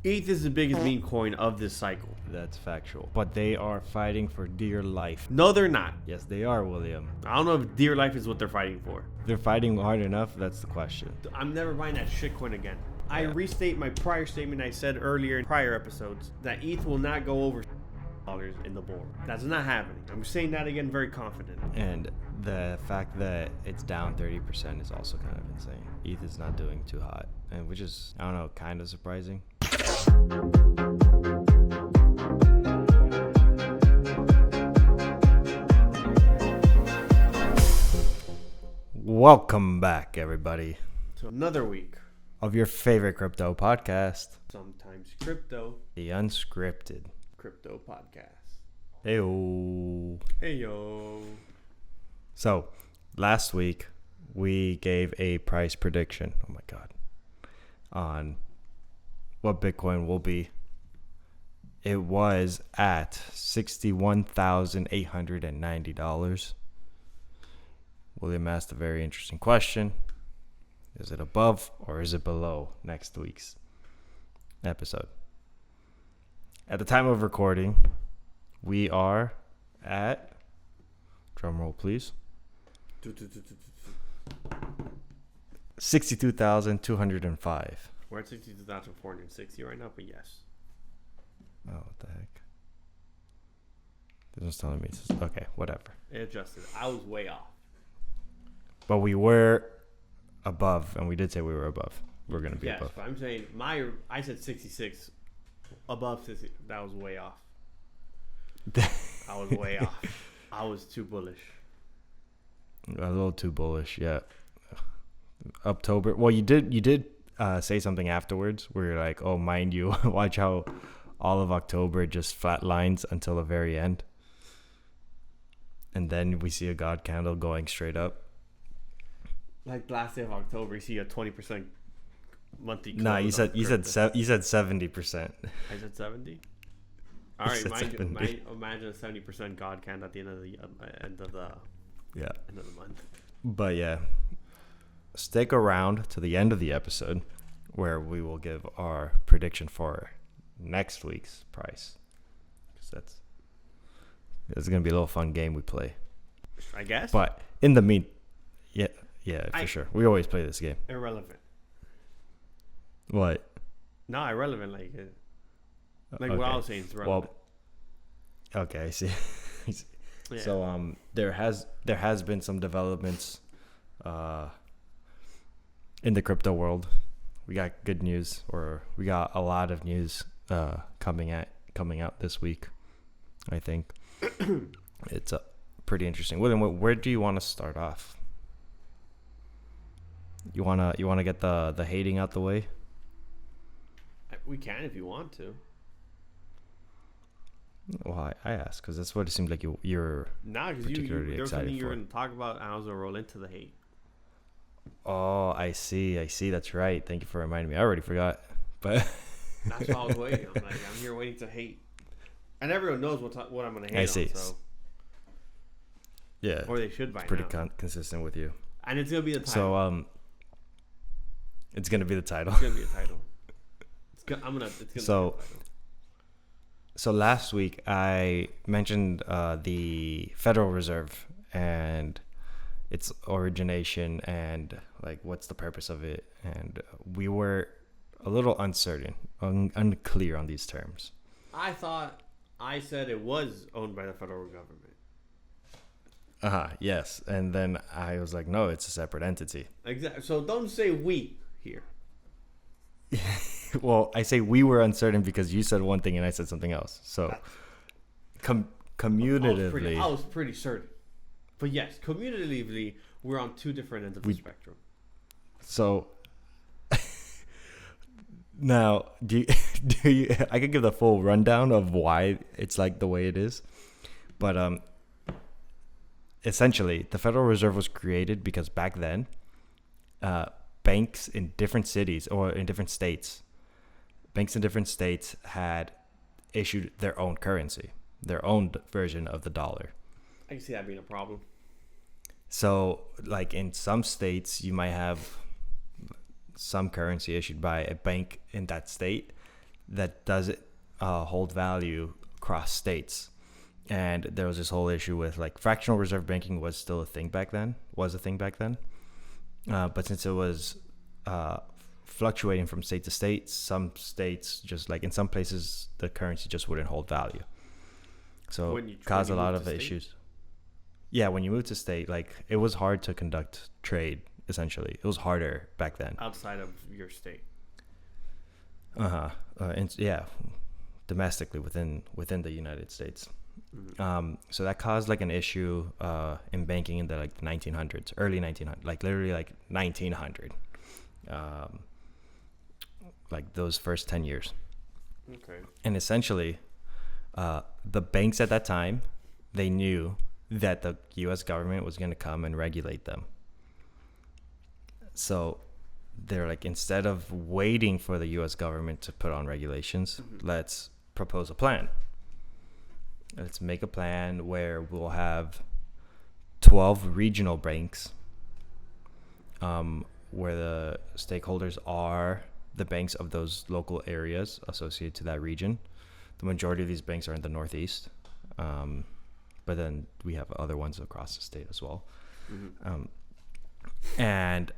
ETH is the biggest meme coin of this cycle. That's factual. But they are fighting for dear life. No, they're not. Yes, they are, William. I don't know if dear life is what they're fighting for. They're fighting hard enough? That's the question. I'm never buying that shitcoin again. I restate my prior statement I said earlier in prior episodes that ETH will not go over dollars in the bull. That's not happening. I'm saying that again very confident. And the fact that it's down 30% is also kind of insane. ETH is not doing too hot, and which is, I don't know, kind of surprising. Welcome back, everybody, So another week of your favorite crypto podcast, sometimes crypto, the Unscripted. crypto podcast. Heyo. Hey yo. So, last week we gave a price prediction. Oh my god. On what Bitcoin will be. It was at $61,890. William asked a very interesting question. Is it above or is it below next week's episode? At the time of recording, we are at, drumroll please, 62,205. We're at 62,460 right now, but yes. Oh, what the heck? This one's telling me. Okay, whatever. It adjusted. I was way off. But we were above, and we did say we were above. We're going to be Yes, above. but I'm saying I said 66 above 60. That was way off. I was way off. I was too bullish. A little too bullish, yeah. October. Well, you did say something afterwards where you're like, oh, mind you, watch how all of October just flat lines until the very end. And then we see a God candle going straight up. Like last day of October, you see a 20% monthly. Nah, you said 70%. I said 70. All right, imagine a 70% God candle at the end of the end of the month. But yeah, stick around to the end of the episode where we will give our prediction for next week's price. Because it's gonna be a little fun game we play, I guess. But in the for sure, we always play this game. Irrelevant. What? No, irrelevant. Like Okay. what I was saying is relevant. Well, okay, I see. Yeah. So there has been some developments in the crypto world. We got good news, or we got a lot of news coming out this week. I think it's pretty interesting. William, where do you want to start off? You wanna get the hating out the way? We can if you want to. Well, I asked because that's what it seemed like you're Nah, because particularly there was excited something you were for. going to talk about, and I was going to roll into the hate. Oh, I see. That's right. Thank you for reminding me. I already forgot. But That's why I was waiting. I'm like, I'm here waiting to hate. And everyone knows what I'm going to hate I see. on, so. Yeah. Or they should by Pretty now. consistent with you. And it's going to be the title. So it's gonna be the title. It's going to be a title. It's gonna be the title. So last week I mentioned the Federal Reserve and its origination and like what's the purpose of it, and we were a little uncertain, unclear on these terms. I thought I said it was owned by the federal government. Yes, and then I was like, no, it's a separate entity. Exactly. So don't say we here. Well, I say we were uncertain because you said one thing and I said something else. So, commutatively, I was pretty certain. But yes, commutatively, we're on two different ends of the spectrum. So, now, do you? I could give the full rundown of why it's like the way it is, but essentially, the Federal Reserve was created because back then, banks in different cities or in different states. Banks in different states had issued their own currency, their own version of the dollar. I can see that being a problem. So, like in some states, you might have some currency issued by a bank in that state, that doesn't hold value across states. And there was this whole issue with like fractional reserve banking was a thing back then. But since it was fluctuating from state to state, some states just like in some places the currency just wouldn't hold value. So it caused a lot of issues. Yeah, when you move to state, like it was hard to conduct trade. Essentially, it was harder back then. Outside of your state. And yeah, domestically within the United States. Mm-hmm. So that caused like an issue in banking in the like 1900s, early 1900s, like literally like 1900, like those first 10 years. Okay. And essentially, the banks at that time, they knew that the U.S. government was going to come and regulate them. So they're like, instead of waiting for the U.S. government to put on regulations, let's propose a plan. Let's make a plan where we'll have 12 regional banks, where the stakeholders are the banks of those local areas associated to that region. The majority of these banks are in the Northeast, but then we have other ones across the state as well. And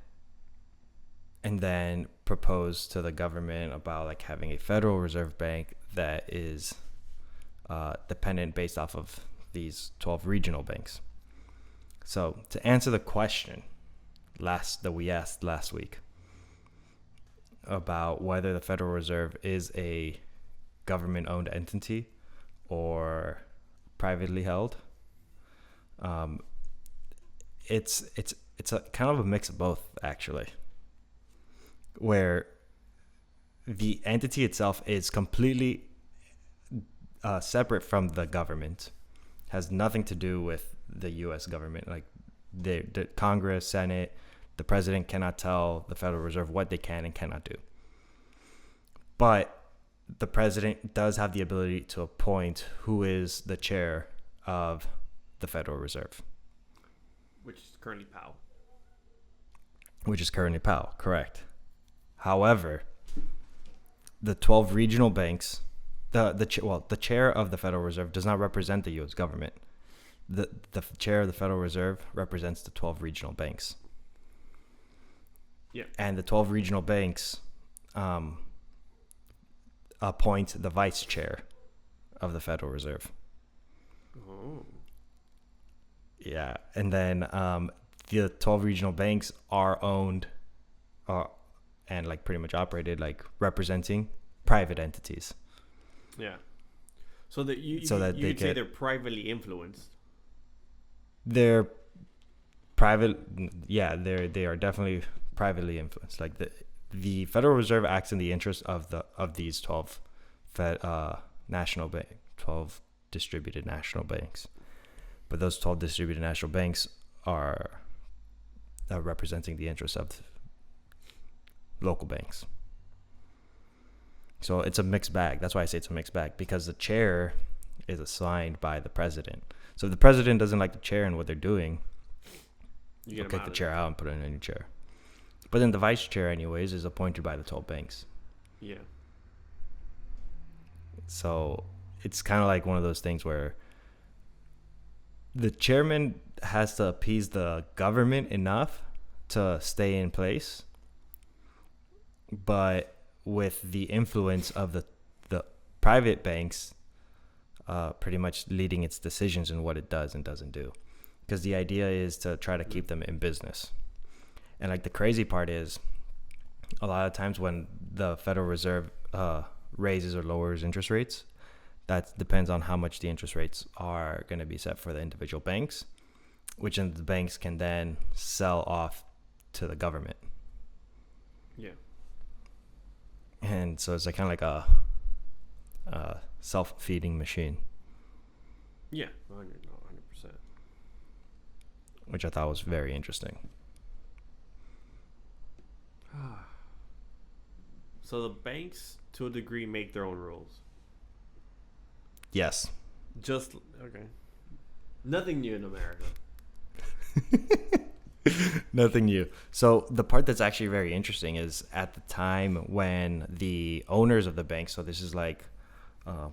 then propose to the government about like having a Federal Reserve Bank that is dependent based off of these 12 regional banks. So to answer the question that we asked last week about whether the Federal Reserve is a government-owned entity or privately held, it's a kind of a mix of both, actually, where the entity itself is completely separate from the government, has nothing to do with the U.S. government. Like the Congress, Senate, the president cannot tell the Federal Reserve what they can and cannot do. But the president does have the ability to appoint who is the chair of the Federal Reserve. Which is currently Powell. Correct. However, the 12 regional banks, the chair of the Federal Reserve does not represent the U.S. government. The chair of the Federal Reserve represents the 12 regional banks. Yeah. And the 12 regional banks appoint the vice chair of the Federal Reserve. Oh. Yeah. And then the 12 regional banks are owned and like pretty much operated like representing private entities. Yeah. So that you could say they're privately influenced. They're private. Yeah, they are definitely privately influenced. Like the Federal Reserve acts in the interest of these 12 12 distributed national banks. But those 12 distributed national banks are representing the interests of local banks. So it's a mixed bag. That's why I say it's a mixed bag, because the chair is assigned by the president. So if the president doesn't like the chair and what they're doing, you'll kick the chair out and put in a new chair. But then the vice chair, anyways, is appointed by the 12 banks. Yeah. So it's kind of like one of those things where the chairman has to appease the government enough to stay in place, but with the influence of the private banks pretty much leading its decisions in what it does and doesn't do. Because the idea is to try to keep them in business. And like the crazy part is, a lot of times when the Federal Reserve raises or lowers interest rates, that depends on how much the interest rates are going to be set for the individual banks, which then the banks can then sell off to the government. Yeah. And so it's like kind of like a self-feeding machine. Yeah, 100%. Which I thought was very interesting. So the banks, to a degree, make their own rules. Yes. Okay. Nothing new in America. Nothing new. So the part that's actually very interesting is at the time when the owners of the bank, so this is like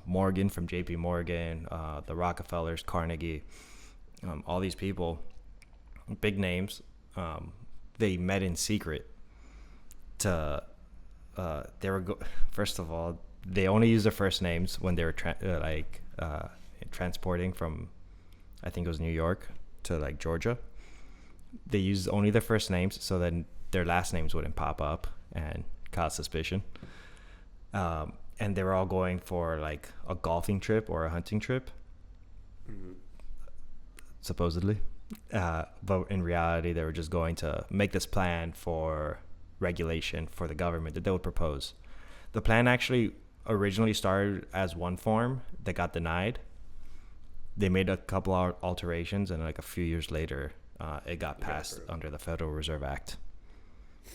Morgan from JP Morgan, the Rockefellers, Carnegie, all these people, big names, they met in secret to, first of all, they only use their first names when they were transporting from, I think it was New York to like Georgia. They used only their first names so then their last names wouldn't pop up and cause suspicion. And they were all going for like a golfing trip or a hunting trip, supposedly. But in reality, they were just going to make this plan for regulation for the government that they would propose. The plan actually originally started as one form that got denied. They made a couple of alterations, and like a few years later, it got passed under the Federal Reserve Act.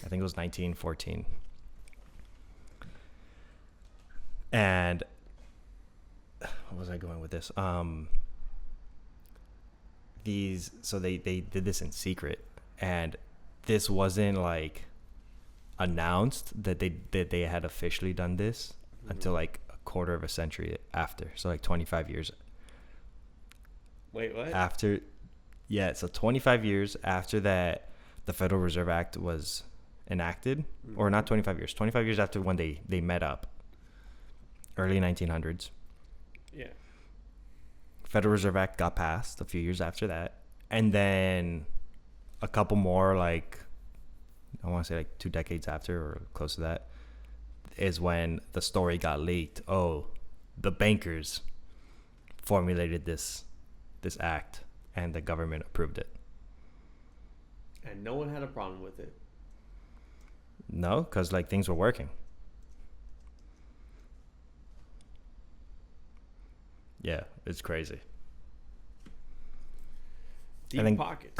I think it was 1914. And what was I going with this? They did this in secret, and this wasn't like announced that they had officially done this until like a quarter of a century after. So like 25 years. Wait, what? After, yeah, so 25 years after that, the Federal Reserve Act was enacted, or not 25 years, 25 years after when they met up, early 1900s. Yeah. Federal Reserve Act got passed a few years after that, and then a couple more, like I want to say like 2 decades after or close to that, is when the story got leaked. Oh, the bankers formulated this act and the government approved it. And no one had a problem with it. No, because like things were working. Yeah, it's crazy. Deep and then pockets.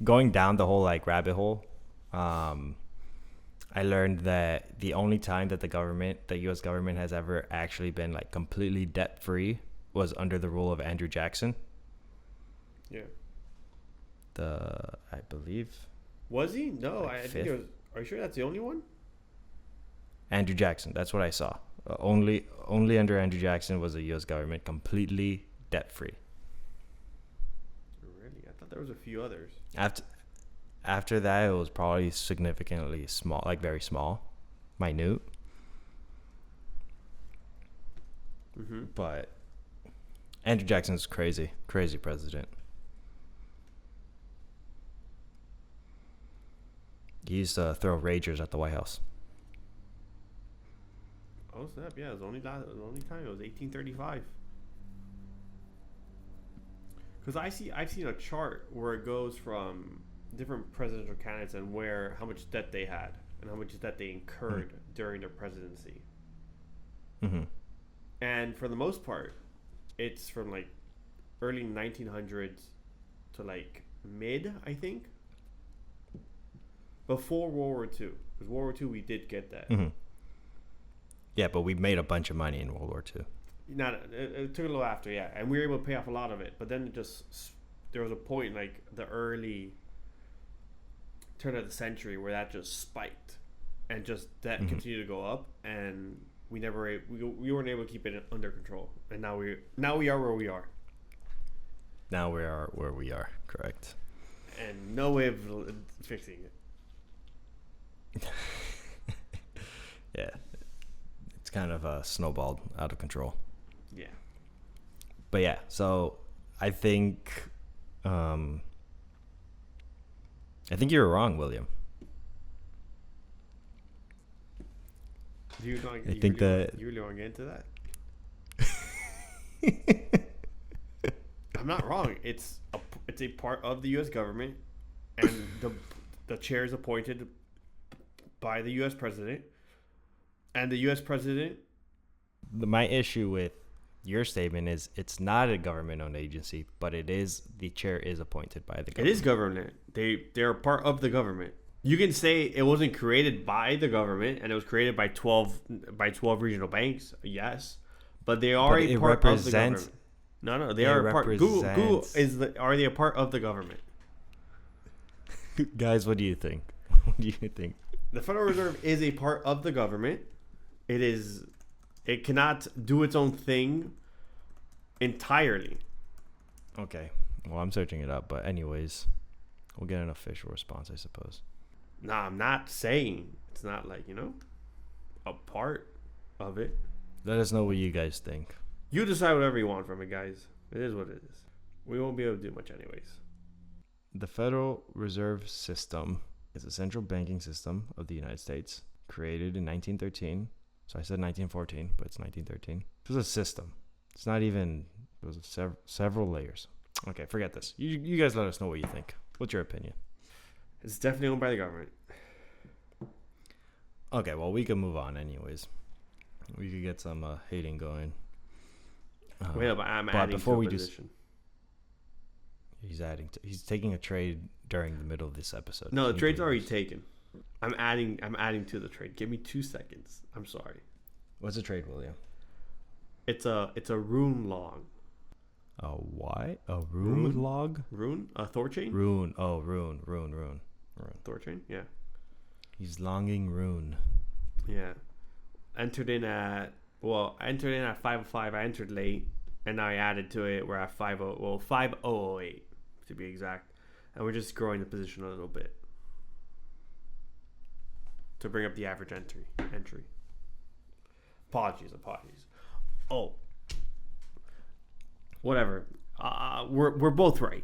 Going down the whole like rabbit hole, I learned that the only time that the U.S. government has ever actually been like completely debt free was under the rule of Andrew Jackson. Yeah. I believe. Was he? No, like I think it was. Are you sure that's the only one? Andrew Jackson. That's what I saw. Only under Andrew Jackson was the U.S. government completely debt free. Really? I thought there was a few others. After that, it was probably significantly small, like very small, minute. Mm-hmm. But Andrew Jackson's crazy president. He used to throw ragers at the White House. Oh snap! Yeah, it was the only time. It was 1835. Because I've seen a chart where it goes from different presidential candidates and how much debt they had and how much debt they incurred during their presidency. Mm-hmm. And for the most part, it's from like early 1900s to like mid, I think, before World War II. Because World War II, we did get that. Mm-hmm. Yeah, but we made a bunch of money in World War II. It took a little after, yeah, and we were able to pay off a lot of it. But then there was a point like the early turn of the century where that just spiked, and just debt continued to go up, and we weren't able to keep it under control. And now we are where we are. Now we are where we are, correct. And no way of fixing it. Yeah, it's kind of snowballed out of control. Yeah. But yeah, so I think you were wrong, William. You really want to get into that? I'm not wrong. It's a part of the U.S. government, and the chair is appointed by the U.S. president, and the U.S. president. My issue with your statement is it's not a government-owned agency, but the chair is appointed by the government. It is government. They're part of the government. You can say it wasn't created by the government and it was created by 12 regional banks. Yes, but they are a part of the government. No, they are a part. Google are they a part of the government? Guys, what do you think? What do you think? The Federal Reserve is a part of the government. It cannot do its own thing entirely. Okay. Well, I'm searching it up, but anyways, we'll get an official response, I suppose. Nah, I'm not saying it's not like, a part of it. Let us know what you guys think. You decide whatever you want from it, guys. It is what it is. We won't be able to do much anyways. The Federal Reserve System is a central banking system of the United States, created in 1913. So I said 1914, but it's 1913. It was a system. It's not even, it was several layers. Okay, forget this. You guys let us know what you think. What's your opinion? It's definitely owned by the government. Okay, well, we can move on anyways. We could get some hating going. Wait, but I'm adding before to a we position. He's taking a trade during the middle of this episode. No, the trade's already taken. I'm adding to the trade. Give me 2 seconds. I'm sorry. What's the trade, William? It's a rune long. A what? A rune log? Rune? A Thorchain? Rune. Oh, rune. Thorchain? Yeah. He's longing rune. Yeah. Entered in at 505. I entered late, and now I added to it. We're at 5008 to be exact, and we're just growing the position a little bit to bring up the average entry. Apologies. Oh, whatever. We're both right.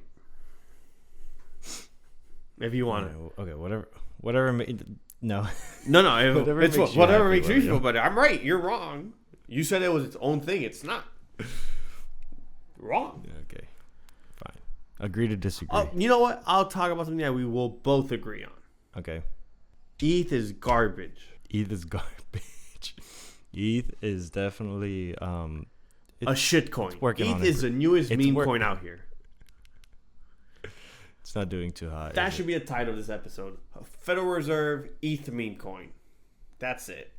If you want to. Okay, whatever. No. No. Whatever makes you feel better. better. I'm right. You're wrong. You said it was its own thing. It's not. Wrong. Okay. Fine. Agree to disagree. You know what? I'll talk about something that we will both agree on. Okay. ETH is garbage. ETH is garbage. ETH is definitely A shitcoin. working ETH on is the newest it's meme coin out here. It's not doing too hot. That should be the title of this episode. Federal Reserve ETH meme coin. That's it.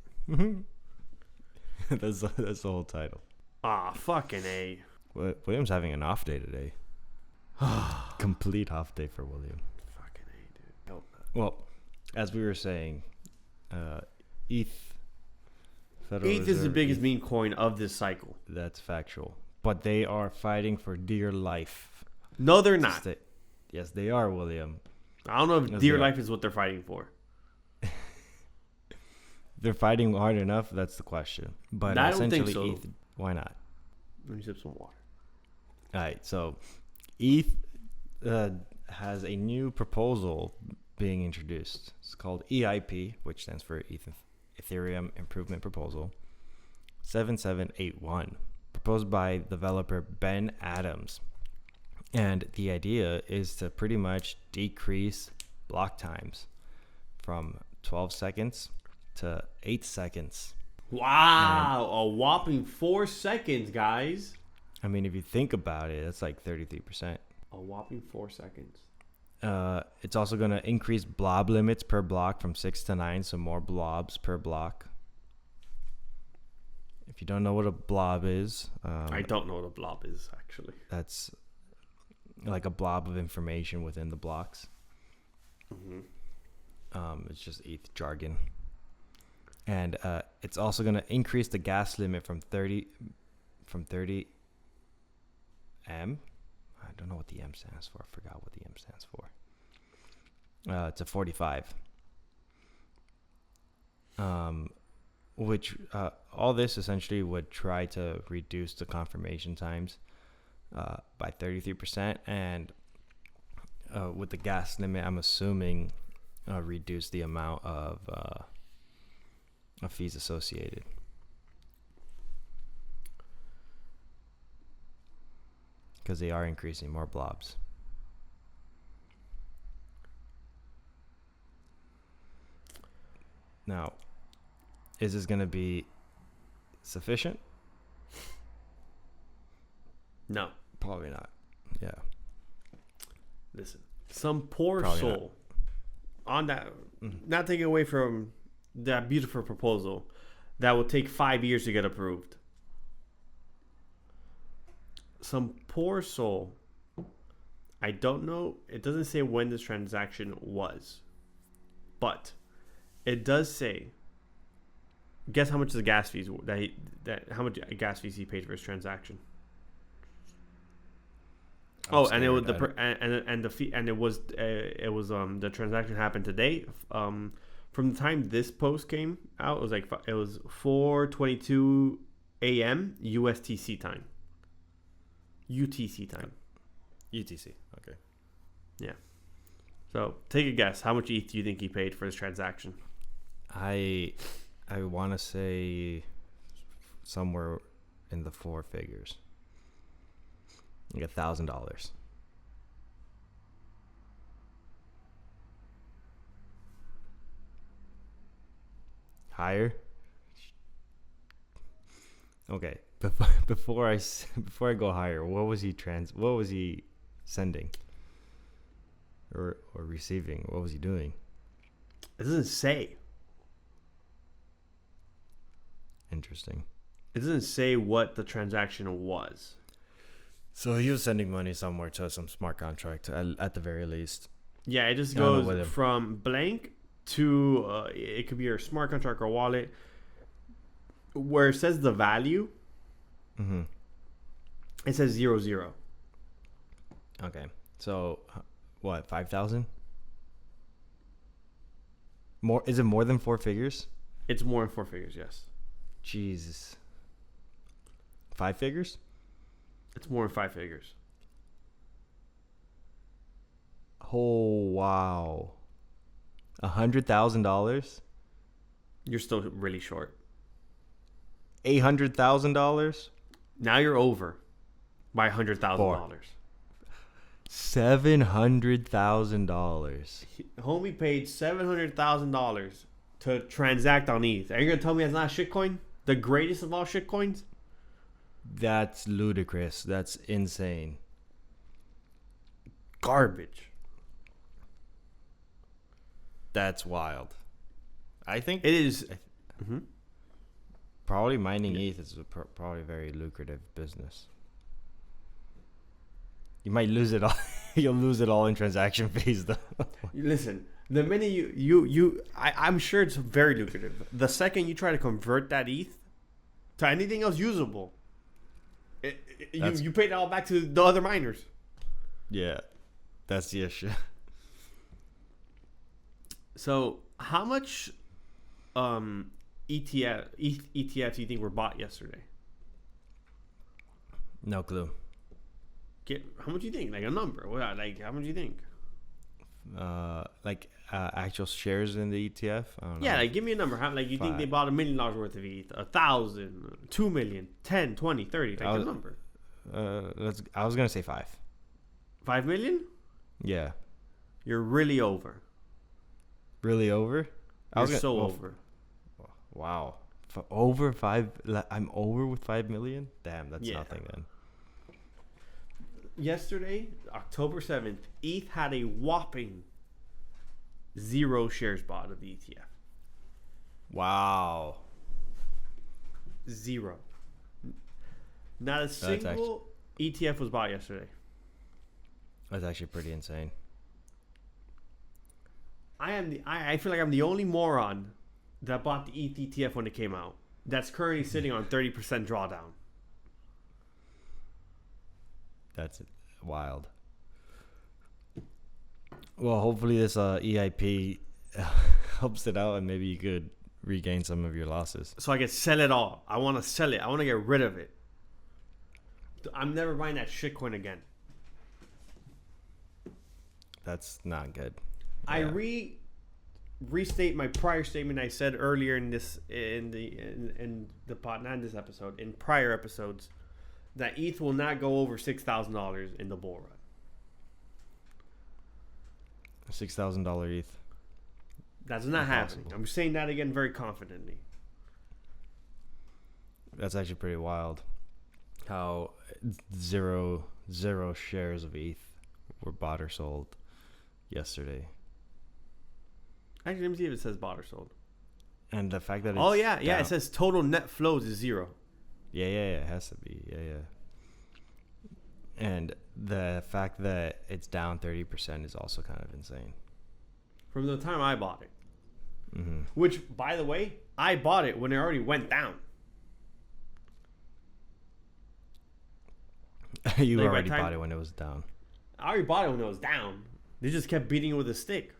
that's the whole title. Ah, fucking A. William's having an off day today. Complete off day for William. Fucking A, dude. Hell no. Well, as we were saying, ETH. Federal ETH is the Reserve, biggest meme coin of this cycle. That's factual. But they are fighting for dear life. No, they're not. Yes, they are, William. I don't know if Yes, dear they are. life is what they're fighting for. They're fighting hard enough. That's the question. But I don't think essentially, so. ETH. Why not? Let me sip some water. All right. So, ETH has a new proposal being introduced. It's called EIP, which stands for Ethereum Improvement Proposal 7781, proposed by developer Ben Adams. And the idea is to pretty much decrease block times from 12 seconds to 8 seconds. Wow, a whopping 4 seconds, guys. I mean, if you think about it, that's like 33%. A whopping 4 seconds. It's also going to increase blob limits per block from 6 to 9, so more blobs per block. If you don't know what a blob is, I don't know what a blob is, actually. that's like a blob of information within the blocks. It's just ETH jargon. And it's also going to increase the gas limit from 30 M. I don't know what the M stands for. I forgot what the M stands for. To 45. Which all this essentially would try to reduce the confirmation times by 33%, and with the gas limit, I'm assuming reduce the amount of fees associated. Because they are increasing more blobs. Now, is this going to be sufficient? No. Probably not. Yeah. Listen, some poor Probably soul on that, not taking away from that beautiful proposal that will take 5 years to get approved. Some poor soul I don't know. It doesn't say when this transaction was, but it does say. Guess how much the gas fees how much gas fees he paid for his transaction. And it was the fee, and it was the transaction happened today. From the time this post came out, it was 4:22 a.m. USTC time. UTC time. UTC. Okay. Yeah. So take a guess. How much ETH do you think he paid for his transaction? I want to say somewhere in the four figures. Like $1,000. Higher? Okay. Before I go higher, what was he sending? Or receiving? What was he doing? It doesn't say. Interesting. It doesn't say what the transaction was. So he was sending money somewhere to some smart contract at the very least. Yeah, it just goes from blank to it could be your smart contract or wallet. Where it says the value, it says 00. Okay, so what? 5,000? More? Is it more than four figures? It's more than four figures. Yes. Jesus. 5 figures? It's more than 5 figures. Oh wow. $100,000? You're still really short. $800,000? Now you're over by $100,000. $700,000. Homie paid $700,000 to transact on ETH. Are you gonna tell me that's not a shitcoin? The greatest of all shitcoins? That's ludicrous. That's insane. Garbage. That's wild. I think it is. Probably mining ETH is probably a very lucrative business. You might lose it all. You'll lose it all in transaction fees, though. Listen, the minute I'm sure it's very lucrative. The second you try to convert that ETH to anything else usable, you pay it all back to the other miners. Yeah, that's the issue. So, how much ETFs do you think were bought yesterday? No clue. How much do you think? Like a number? What? Like how much do you think? Actual shares in the ETF? I don't know. Yeah, like give me a number. How, like you think they bought $1 million worth of ETH, 1,000, 2 million, 10, 20, 30? Like a number. I was gonna say 5. 5 million? Yeah. You're really over. Really over? You're over. Wow. Over 5? I'm over with 5 million? Damn, that's nothing then. Yesterday, October 7th, ETH had a whopping 0 shares bought of the ETF. Wow. 0. Not a single ETF was bought yesterday. That's actually pretty insane. I feel like I'm the only moron that bought the ETH ETF when it came out. That's currently sitting on 30% drawdown. That's wild. Well, hopefully this EIP helps it out and maybe you could regain some of your losses. So I could sell it all. I want to sell it. I want to get rid of it. I'm never buying that shitcoin again. That's not good. Yeah. I restate my prior statement I said earlier in the pod, not in this episode, in prior episodes, that ETH will not go over $6,000 in the bull run. $6,000 ETH. That's not happening. I'm saying that again very confidently. That's actually pretty wild. How zero shares of ETH were bought or sold yesterday. Actually, let me see if it says bought or sold. And the fact that it's down. It says total net flows is 0. Yeah, it has to be. Yeah. And the fact that it's down 30% is also kind of insane. From the time I bought it. Mm-hmm. Which, by the way, I bought it when it already went down. You Like, by already time- bought it when it was down. I already bought it when it was down. They just kept beating it with a stick.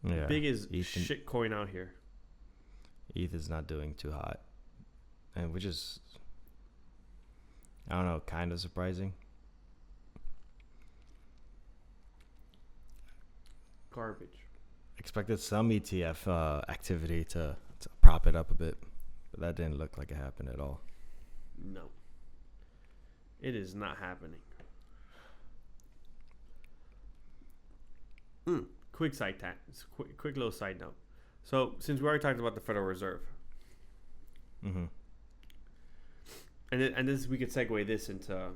Yeah. Big as ETH, shit coin out here. ETH is not doing too hot. And which is, I don't know, kind of surprising. Garbage. Expected some ETF activity to prop it up a bit, but that didn't look like it happened at all. No. It is not happening. Quick quick little side note. So, since we already talked about the Federal Reserve, Mm-hmm. and this we could segue this into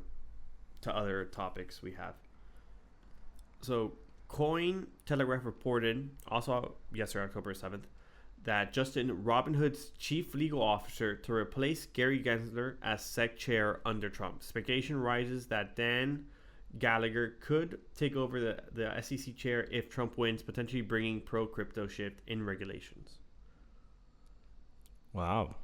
other topics we have. So, Cointelegraph reported also yesterday, October 7th, that Justin Robinhood's chief legal officer to replace Gary Gensler as SEC chair under Trump. Speculation rises that Dan Gallagher could take over the SEC chair if Trump wins, potentially bringing pro-crypto shift in regulations. Wow.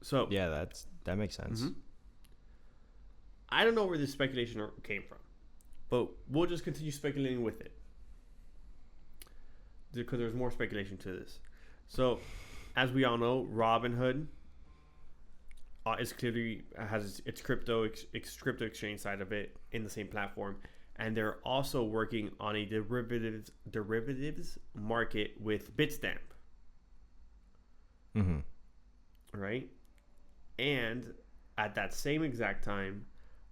So Yeah, that makes sense. Mhm. I don't know where this speculation came from, but we'll just continue speculating with it because there's more speculation to this. So, as we all know, Robinhood is clearly has its crypto exchange side of it in the same platform, and they're also working on a derivatives market with Bitstamp, Mm-hmm. right? And at that same exact time,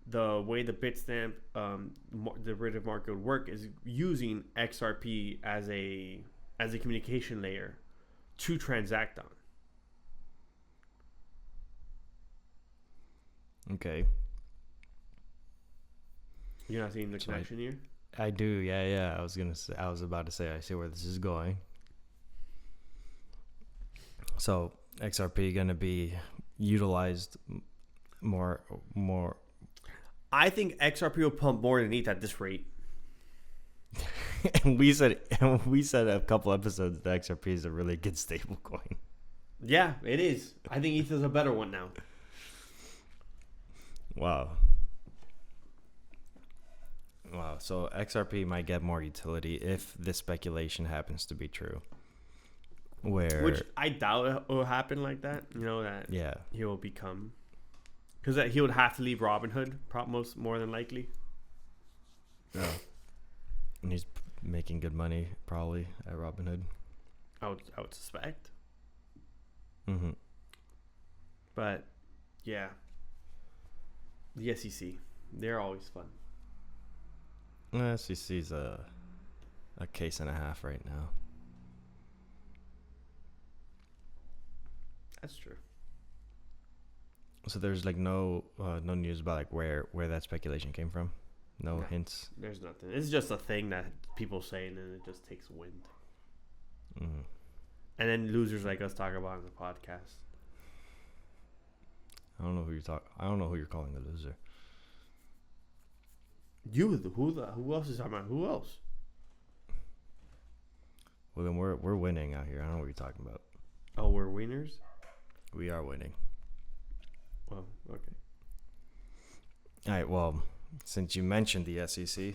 the way the Bitstamp derivative market would work is using XRP as a communication layer to transact on. Okay. You're not seeing the So connection here? I do. Yeah. I was about to say I see where this is going. So XRP gonna be utilized more. I think XRP will pump more than ETH at this rate. And we said a couple episodes that XRP is a really good stable coin. Yeah, it is. I think ETH is a better one now. Wow. So XRP might get more utility if this speculation happens to be true. Which I doubt it will happen like that. You know, that Yeah. he will become... Because he would have to leave Robinhood, more than likely. Yeah. And he's making good money probably at Robinhood. I would suspect. Mm-hmm. But, yeah. The SEC. They're always fun. SEC's a case and a half right now. That's true. So there's like no news about like where that speculation came from. No hints. There's nothing. It's just a thing that people say, and then it just takes wind. Mm-hmm. And then losers like us talk about it on the podcast. I don't know who you're calling a loser. Who else is talking about? Who else? Well, then we're winning out here. I don't know what you're talking about. Oh, we're winners? We are winning. Well, okay. All right. Well, since you mentioned the SEC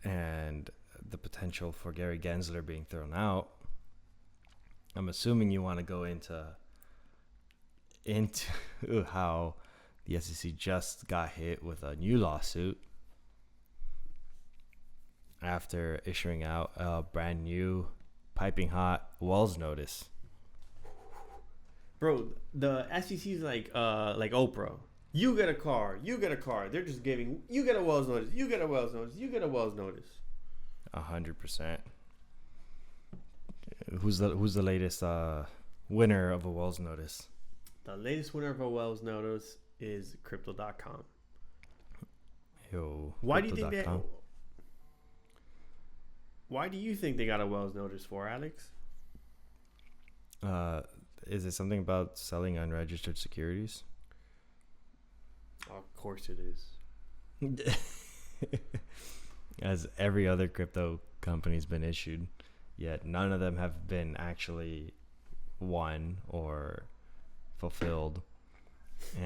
and the potential for Gary Gensler being thrown out, I'm assuming you want to go into how the SEC just got hit with a new lawsuit after issuing out a brand new piping hot Wells notice. Bro, the SEC is like Oprah. You get a car. They're just giving. You get a Wells notice. You get a Wells notice. You get a Wells notice. 100%. Who's the latest winner of a Wells notice? The latest winner of a Wells notice is Crypto.com. Yo, Why do you think they? Crypto.com. Why do you think they got a Wells notice for, Alex? Is it something about selling unregistered securities? Of course it is. As every other crypto company's been issued, yet none of them have been actually won or fulfilled.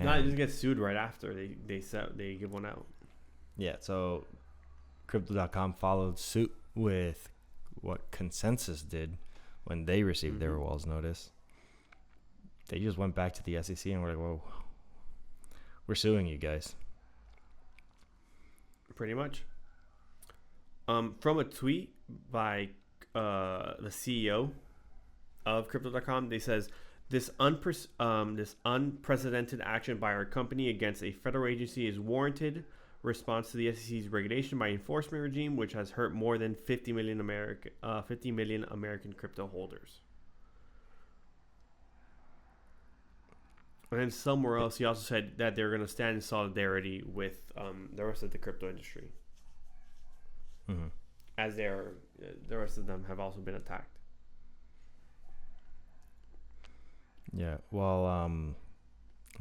No, they just get sued right after they give one out. Yeah, so Crypto.com followed suit with what Consensus did when they received their Wells notice. They just went back to the SEC and were like, whoa, we're suing you guys. Pretty much. From a tweet by the CEO of Crypto.com, they says, this unprecedented action by our company against a federal agency is warranted response to the SEC's regulation by enforcement regime, which has hurt more than 50 million American crypto holders. And then somewhere else, he also said that they're going to stand in solidarity with the rest of the crypto industry, as the rest of them have also been attacked. Yeah, well,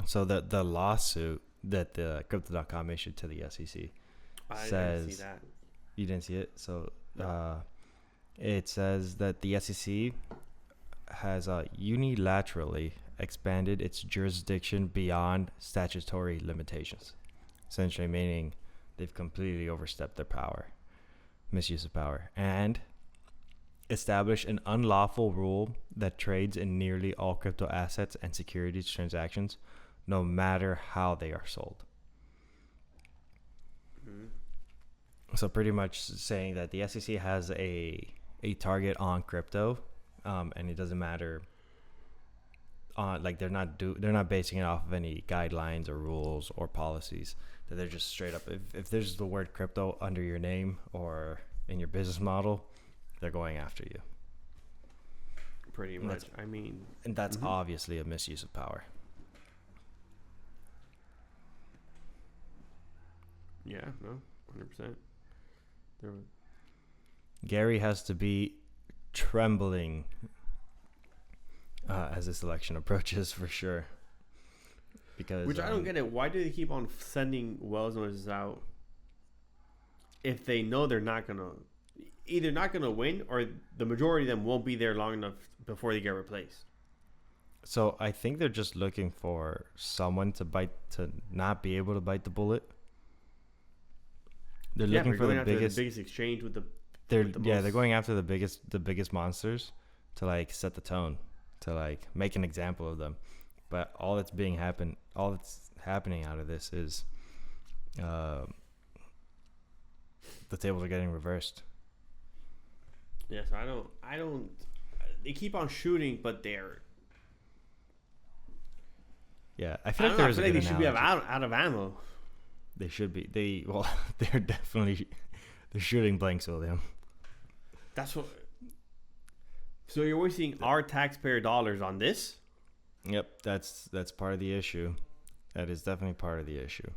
so the lawsuit that the Crypto.com issued to the SEC says, didn't see that. You didn't see it? So it says that the SEC has unilaterally expanded its jurisdiction beyond statutory limitations, essentially meaning they've completely overstepped their power, misuse of power, and established an unlawful rule that trades in nearly all crypto assets and securities transactions, no matter how they are sold. So pretty much saying that the SEC has a target on crypto, and it doesn't matter. Like they're not basing it off of any guidelines or rules or policies. That they're just straight up. If there's the word crypto under your name or in your business model, they're going after you. Pretty much. I mean, and that's obviously a misuse of power. Yeah, no, 100%. Gary has to be trembling as this election approaches, for sure. Because which I don't get it. Why do they keep on sending Wells notices out if they know they're not gonna either not gonna win or the majority of them won't be there long enough before they get replaced? So I think they're just looking for someone to not be able to bite the bullet. They're looking for the biggest exchange with the. They're going after the biggest monsters to like set the tone, to like make an example of them. But all that's happening out of this is the tables are getting reversed. Yes, I don't. They keep on shooting, but they're. Yeah, I feel like there's a good they analogy. should be out of ammo. They should be. They're definitely they're shooting blanks, William. That's what. So you're wasting our taxpayer dollars on this? Yep, that's part of the issue. That is definitely part of the issue.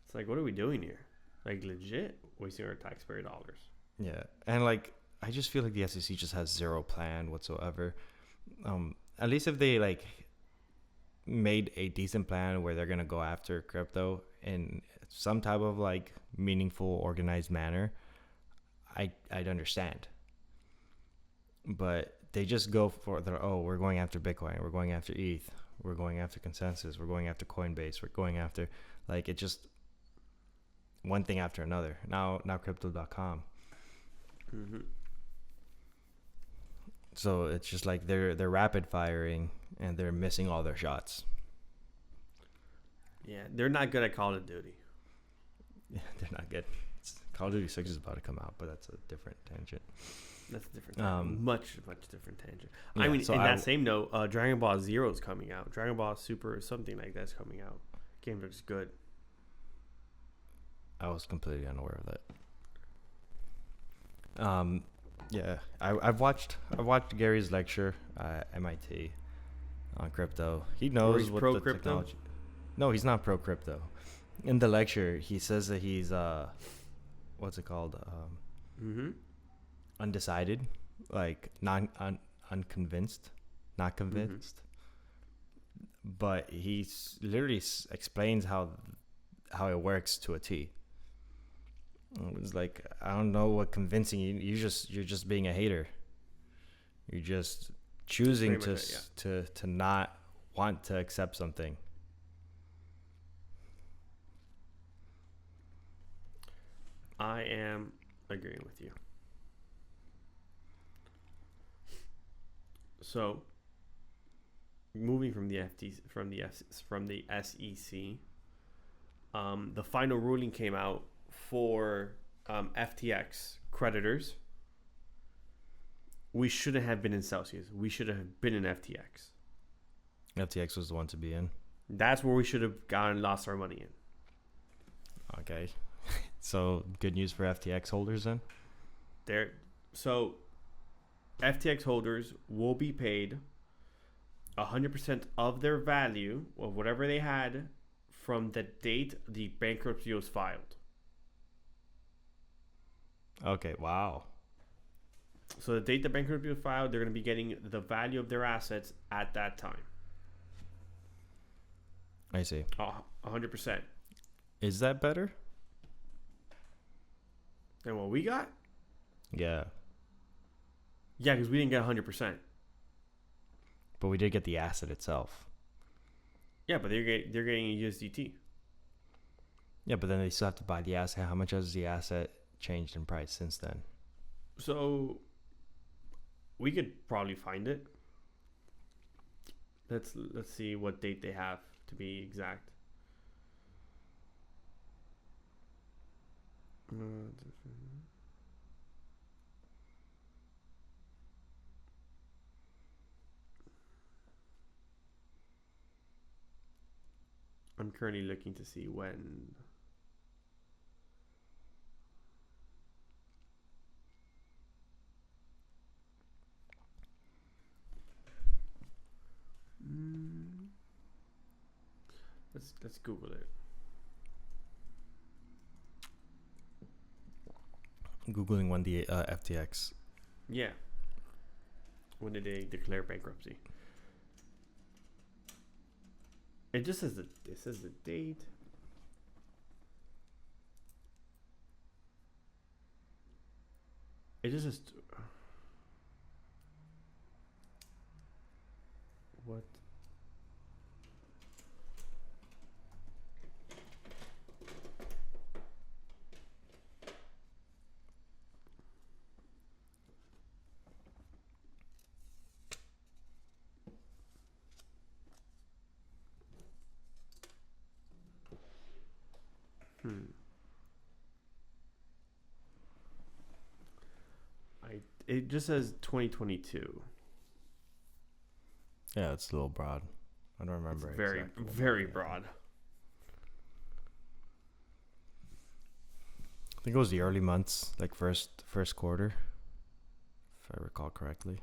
It's like, what are we doing here? Like, legit wasting our taxpayer dollars. Yeah, and like I just feel like the SEC just has zero plan whatsoever. At least if they like made a decent plan where they're gonna go after crypto in some type of like meaningful, organized manner, I'd understand. But they just go for we're going after Bitcoin, we're going after ETH, we're going after Consensus, we're going after Coinbase, we're going after like it just one thing after another. Now Crypto.com. So it's just like they're rapid firing and they're missing all their shots. Yeah, they're not good at Call of Duty. Yeah, they're not good. Call of Duty 6 is about to come out, but that's a different tangent. That's a different much different tangent. Yeah, I mean, so in that same note, Dragon Ball Zero is coming out. Dragon Ball Super or something like that's coming out. Game looks good. I was completely unaware of that. Yeah, I've watched Gary's lecture at MIT on crypto. He knows what pro the crypto? technology. No, he's not pro crypto. In the lecture, he says that he's what's it called? Undecided, like unconvinced not convinced. But he literally explains how it works to a T. It was like, I don't know what convincing you. You're just being a hater. You're just choosing to not want to accept something. I am agreeing with you. So, moving from the SEC, the final ruling came out for FTX creditors. We shouldn't have been in Celsius. We should have been in FTX. FTX was the one to be in. That's where we should have lost our money in. Okay. So, good news for FTX holders then? So, FTX holders will be paid 100% of their value of whatever they had from the date the bankruptcy was filed. Okay, wow. So the date the bankruptcy was filed, they're going to be getting the value of their assets at that time. I see. 100%. Is that better? And what we got? Yeah. Yeah, because we didn't get 100%. But we did get the asset itself. Yeah, but they're getting a USDT. Yeah, but then they still have to buy the asset. How much has the asset changed in price since then? So we could probably find it. Let's see what date they have to be exact. I'm currently looking to see when. Let's Google it. Googling when the FTX. Yeah. When did they declare bankruptcy? It just says the date. It just says what? It just says 2022. Yeah, it's a little broad. I don't remember. It's very, exactly very broad. I think it was the early months, like first quarter, if I recall correctly.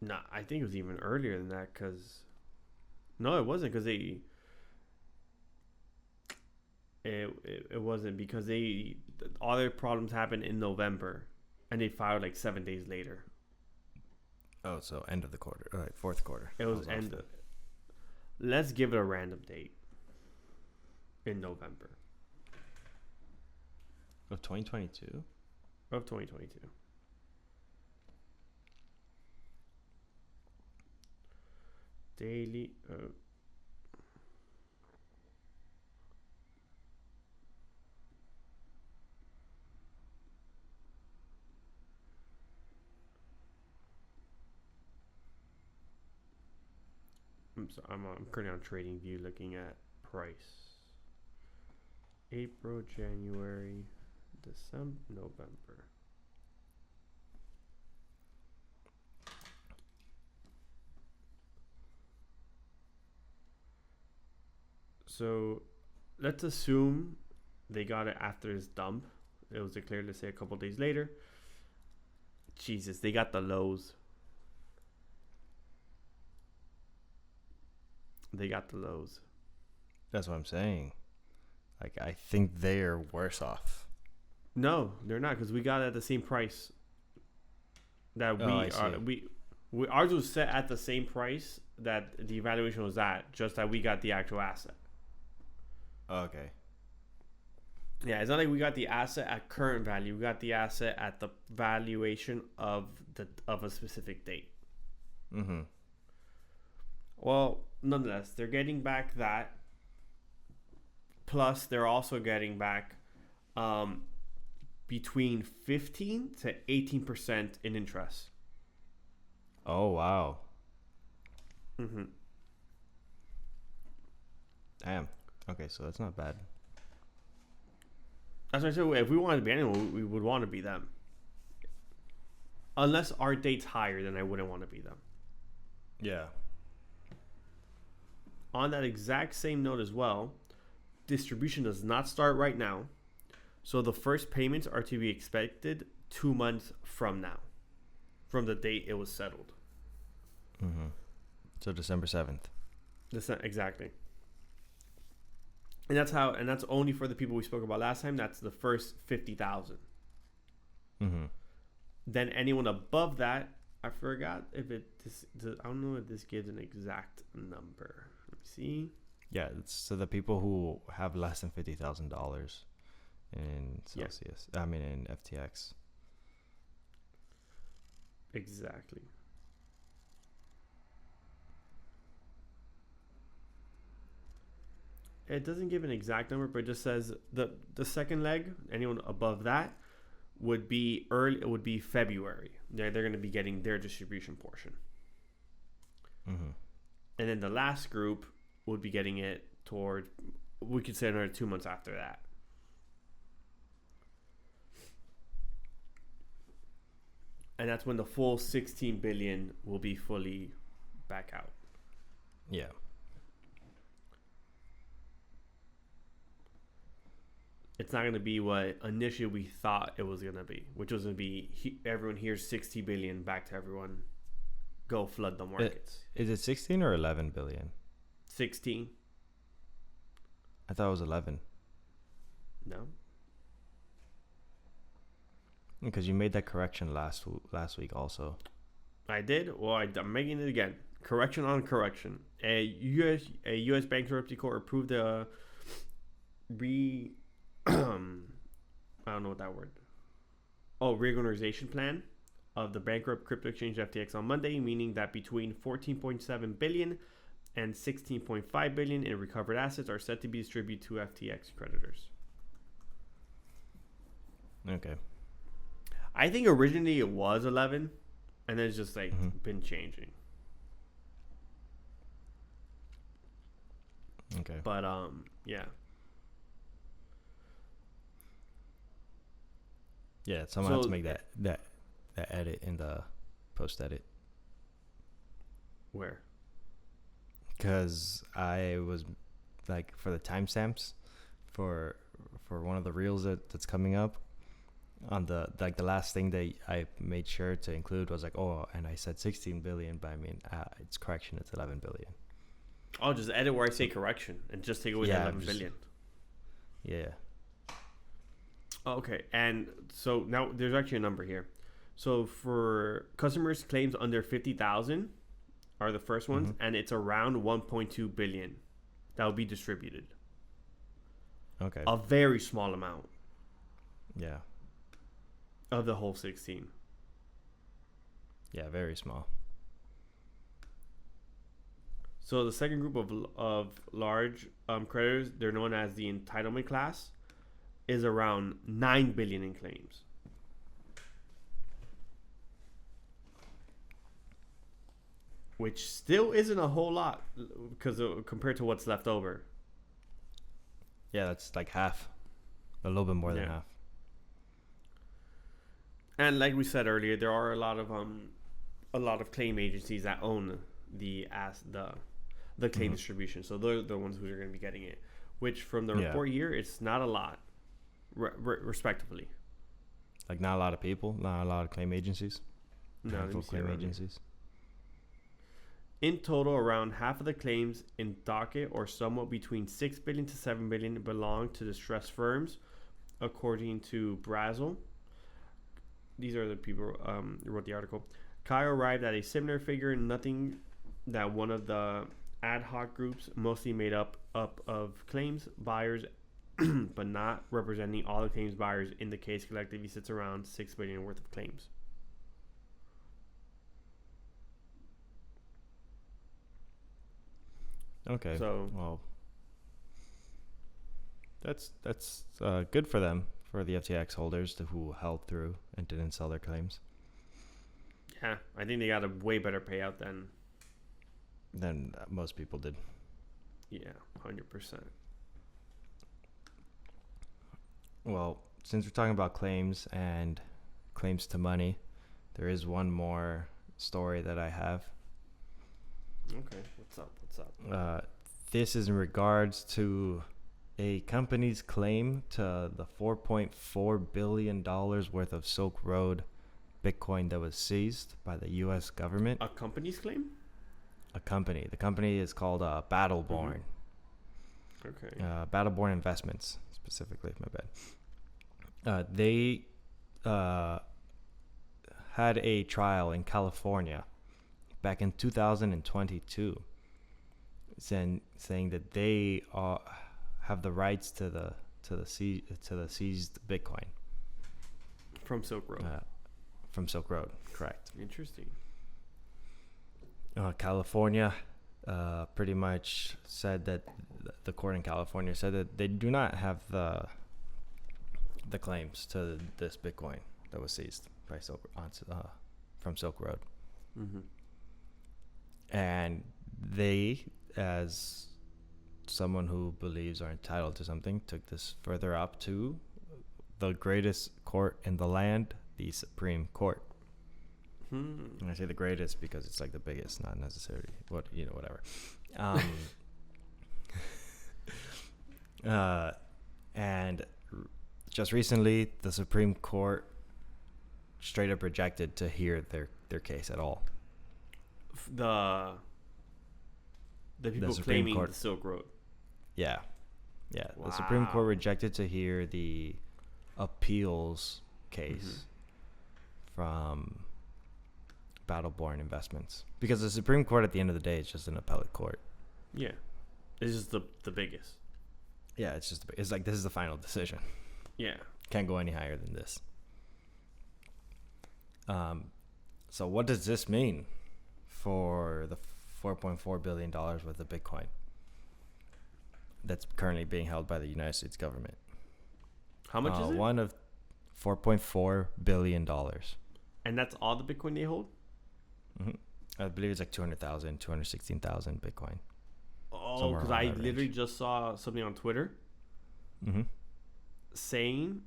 Nah, I think it was even earlier than that. Cause no, it wasn't. Cause it wasn't because all their problems happened in November, and they filed like 7 days later. Oh, so end of the quarter, all right, fourth quarter. It was end of. Let's give it a random date. In November of 2022. Of 2022. Daily. I'm currently on TradingView looking at price. April, January, December, November. So let's assume they got it after his dump. It was declared, let's say, a couple days later. Jesus, they got the lows. They got the lows. That's what I'm saying. Like, I think they're worse off. No, they're not, because we got it at the same price that Ours was set at the same price that the evaluation was at, just that we got the actual asset. Okay. Yeah, it's not like we got the asset at current value. We got the asset at the valuation of a specific date. Mm-hmm. Well, nonetheless, they're getting back that. Plus, they're also getting back between 15 to 18% in interest. Oh, wow. Mm-hmm. Damn. Okay, so that's not bad. That's why I said if we wanted to be anyone, we would want to be them. Unless our date's higher, then I wouldn't want to be them. Yeah. On that exact same note as well, distribution does not start right now. So the first payments are to be expected 2 months from now, from the date it was settled. Mm-hmm. So December 7th. Exactly. And that's only for the people we spoke about last time. That's the first 50,000. Mm-hmm. Then anyone above that, I forgot if I don't know if this gives an exact number. Let me see. Yeah, so the people who have less than $50,000 in Celsius, I mean in FTX. Exactly. It doesn't give an exact number, but it just says the second leg, anyone above that, would be early. It would be February. They're going to be getting their distribution portion. Mm-hmm. And then the last group would be getting it toward, we could say another 2 months after that. And that's when the full 16 billion will be fully back out. Yeah. It's not going to be what initially we thought it was going to be, which was going to be everyone here's 60 billion back to everyone. Go flood the markets. Is it 16 or 11 billion? 16. I thought it was 11. No. Because you made that correction last week also. I did. Well, I'm making it again. Correction on correction. A U.S. bankruptcy court approved a I don't know what that word. Reorganization plan of the bankrupt crypto exchange FTX on Monday, meaning that between 14.7 billion and 16.5 billion in recovered assets are set to be distributed to FTX creditors. Okay. I think originally it was 11, and then it's just been changing. Okay. But yeah. Yeah, someone has to make that edit in the post edit. Where? Because I was like for the timestamps for one of the reels that's coming up on the last thing that I made sure to include was and I said 16 billion, but I mean it's correction, it's 11 billion. Oh, just edit where I say correction and just take away the 11 billion. Yeah. Okay, and so now there's actually a number here. So for customers' claims under 50,000 are the first ones, and it's around 1.2 billion that will be distributed. Okay. A very small amount. Yeah. Of the whole 16. Yeah, very small. So the second group of large creditors, they're known as the entitlement class, is around 9 billion in claims. Which still isn't a whole lot because compared to what's left over. Yeah, that's like half. A little bit more than half. And like we said earlier, there are a lot of claim agencies that own the claim distribution. So they're the ones who are going to be getting it. Which from the report here, it's not a lot. Respectively, like not a lot of people, not a lot of claim agencies. No, claim agencies. In total, around half of the claims in docket, or somewhat between 6 billion to 7 billion, belong to distressed firms, according to Brazil. These are the people who wrote the article. Kyle arrived at a similar figure, nothing that one of the ad hoc groups, mostly made up of claims buyers, but not representing all the claims buyers in the case collectively sits around $6 billion worth of claims. Okay. So Well, that's good for them, for the FTX holders who held through and didn't sell their claims. yeah, I think they got a way better payout Than most people did. 100%. Well, since we're talking about claims and claims to money, there is one more story that I have. Okay, what's up? This is in regards to a company's claim to the $4.4 billion worth of SilkRoad Bitcoin that was seized by the U.S. government. A company's claim? A company. The company is called BattleBorn. Okay. BattleBorn Investments, specifically. My bad. They had a trial in California back in 2022, saying that they have the rights to the seized Bitcoin From SilkRoad. From SilkRoad, correct. Interesting. California pretty much said that the court in California said that they do not have the claims to this Bitcoin that was seized by from SilkRoad. Mm-hmm. And they, as someone who believes are entitled to something, took this further up to the greatest court in the land, the Supreme Court. And I say the greatest because it's like the biggest, not necessarily whatever. And just recently, the Supreme Court straight up rejected to hear their case at all. The people Supreme claiming Court. the Silk Road. Yeah. Wow. The Supreme Court rejected to hear the appeals case from BattleBorn Investments, because the Supreme Court at the end of the day is just an appellate court. Yeah, it's just the biggest. Yeah, it's like this is the final decision. Yeah, Can't go any higher than this. So what does this mean for the $4.4 billion worth of Bitcoin that's currently being held by the United States government? how much is it? One of $4.4 billion. And that's all the Bitcoin they hold? I believe it's like 200,000, 216,000 Bitcoin. Oh, Somewhere because around I that literally range. just saw something on Twitter Mm-hmm. saying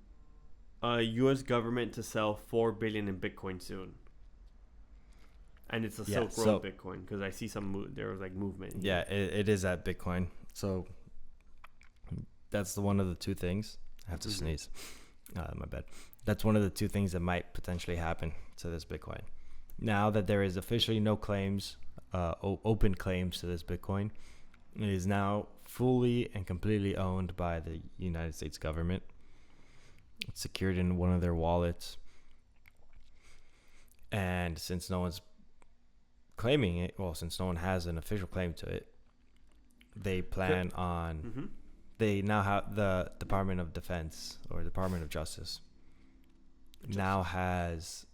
U.S. government to sell $4 billion in Bitcoin soon. And it's a Yeah, Silk Road Bitcoin, because I see there was like movement. Yeah, it is at Bitcoin. So that's one of the two things. I have to sneeze. My bad. That's one of the two things that might potentially happen to this Bitcoin. Now that there is officially no claims, open claims to this Bitcoin, it is now fully and completely owned by the United States government. It's secured in one of their wallets. And since no one's claiming it, since no one has an official claim to it, they plan on... They now have the Department of Defense or Department of Justice now has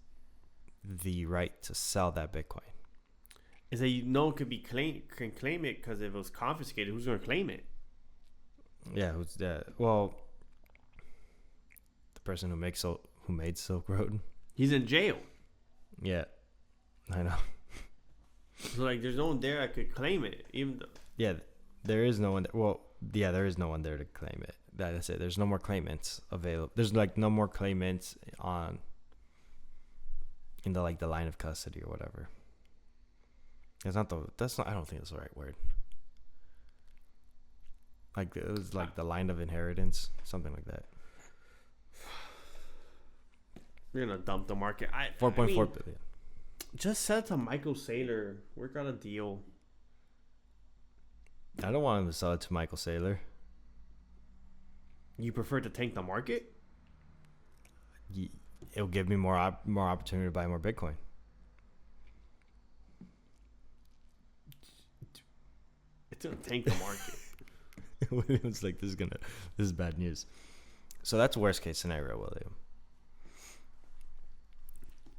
the right to sell that Bitcoin. Is that no one can claim it because if it was confiscated, who's going to claim it? Yeah, who's that? Well, the person who made Silk Road. He's in jail. Yeah, I know. So like, there's no one there that could claim it, even though. Yeah, there is no one. There is no one there to claim it. That's it. There's no more claimants available. There's like no more claimants in the line of custody or whatever. I don't think that's the right word. Like it was like the line of inheritance, something like that. You're gonna dump the market. 4.4 billion. Just sell it to Michael Saylor. Work out a deal. I don't want him to sell it to Michael Saylor. You prefer to tank the market? It'll give me more opportunity to buy more Bitcoin. It's gonna tank the market. William's like, this is bad news. So that's worst case scenario, William.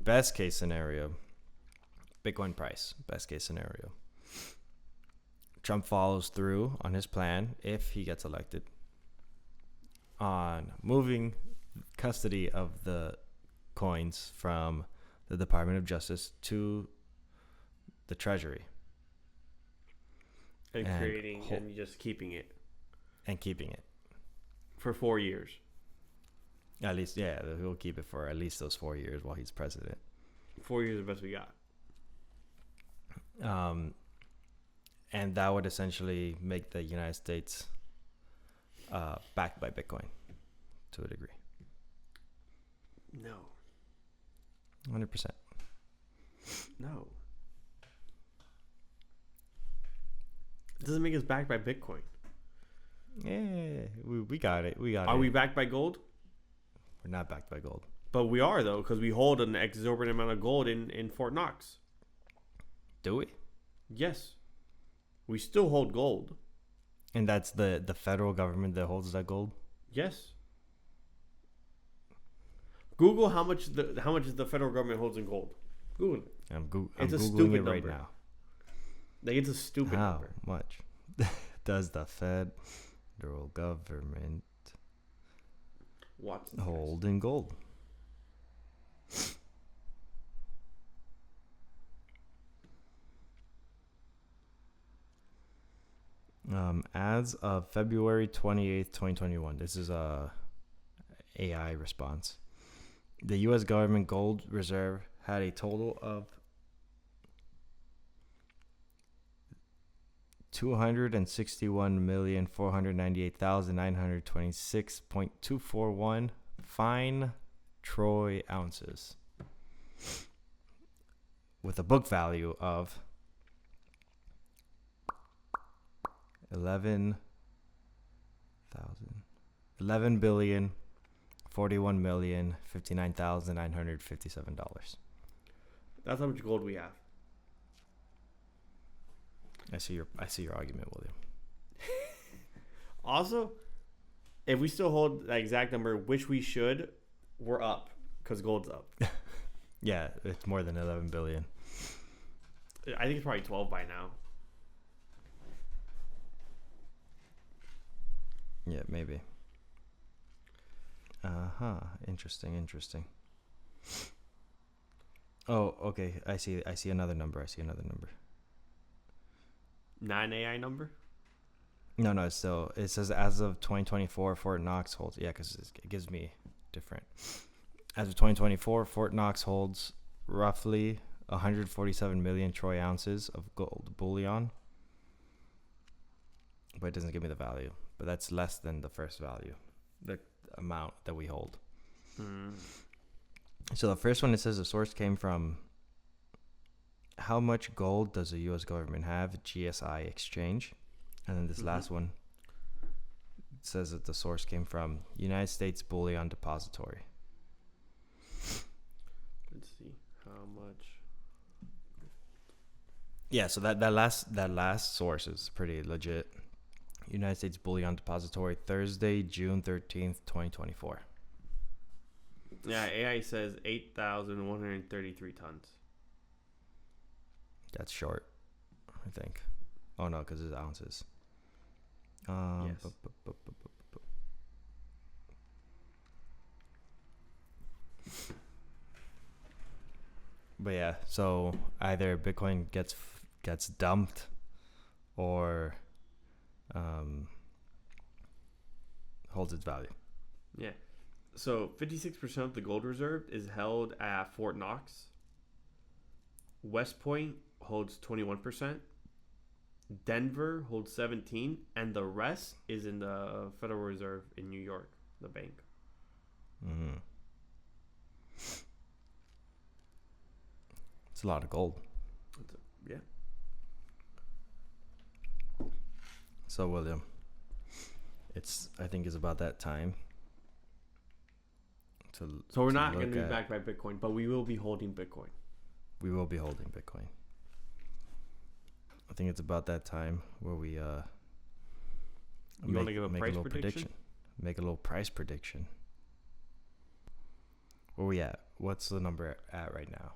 Best case scenario, Bitcoin price. Best case scenario, Trump follows through on his plan if he gets elected on moving custody of the coins from the Department of Justice to the Treasury. And creating and just keeping it. And keeping it. For 4 years. At least, yeah, he'll keep it for at least those 4 years while he's president. 4 years is the best we got. And that would essentially make the United States backed by Bitcoin to a degree. No. 100%. No. It doesn't make us backed by Bitcoin. Yeah, we got it. We got it. Are we backed by gold? We're not backed by gold. But we are, though, because we hold an exorbitant amount of gold in Fort Knox. Do we? Yes. We still hold gold. And that's the federal government that holds that gold? Yes. Google how much the federal government holds in gold. Google it. I'm It's a Googling stupid it right number. now. Like, it's a stupid How number. much does the federal government Watson hold in gold? As of February 28th, 2021, this is a AI response. The U.S. government gold reserve had a total of 261,498,926.241 fine troy ounces, with a book value of 11,041,059,957 That's how much gold we have. I see your argument, William. Also, if we still hold that exact number, which we should, we're up because gold's up. Yeah, it's more than 11 billion. I think it's probably 12 by now. Yeah, maybe. Interesting. Oh, okay. I see another number. 9 AI number? No, it's still. It says as of 2024, Fort Knox holds. Yeah, because it gives me different. As of 2024, Fort Knox holds roughly 147 million troy ounces of gold bullion. But it doesn't give me the value. But that's less than the first value, the amount that we hold. So the first one, it says the source came from how much gold does the U.S. government have, GSI exchange. And then this last one, it says that the source came from United States Bullion Depository. Let's see how much. Yeah, so that last source is pretty legit. United States Bullion Depository, Thursday, June 13th, 2024. Yeah, AI says 8,133 tons. That's short, I think. Oh, no, because it's ounces. Yes. But yeah, so either Bitcoin gets dumped or holds its value. Yeah. So 56% of the gold reserve is held at Fort Knox. West Point holds 21%. Denver holds 17%, and the rest is in the Federal Reserve in New York, the bank. Mm-hmm. It's a lot of gold. Yeah. So William, I think it's about that time. So we're not going to be backed by Bitcoin, but we will be holding Bitcoin. We will be holding Bitcoin. I think it's about that time where we You want to give a price prediction? Make a little price prediction. Where we at? What's the number at right now?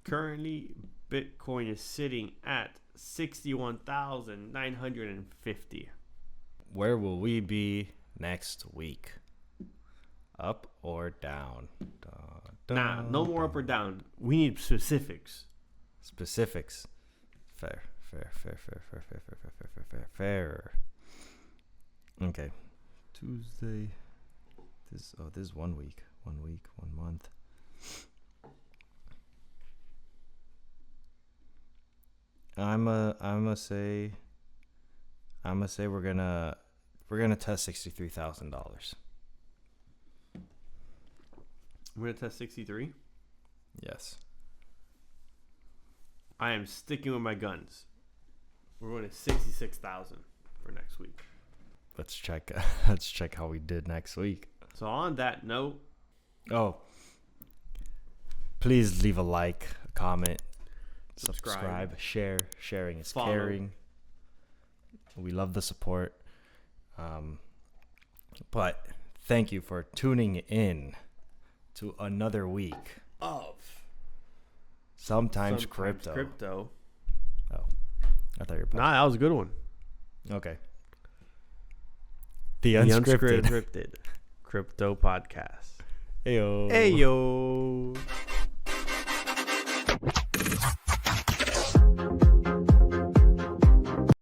Currently, Bitcoin is sitting at 61,950. Where will we be next week? Up or down? Nah, no more up or down. We need specifics. Specifics. Fair. Okay. Tuesday. This is 1 week. 1 week, 1 month. I'm gonna say we're gonna test $63,000. We're going to test 63. Yes. I am sticking with my guns. We're going to 66,000 for next week. Let's check. Let's check how we did next week. So on that note, please leave a like, a comment, subscribe, share. Sharing is follow. caring. We love the support. But thank you for tuning in to another week of Sometimes Crypto. Oh, I thought you were. Nah, that was a good one. Okay. The unscripted Crypto Podcast. Heyo. Heyo.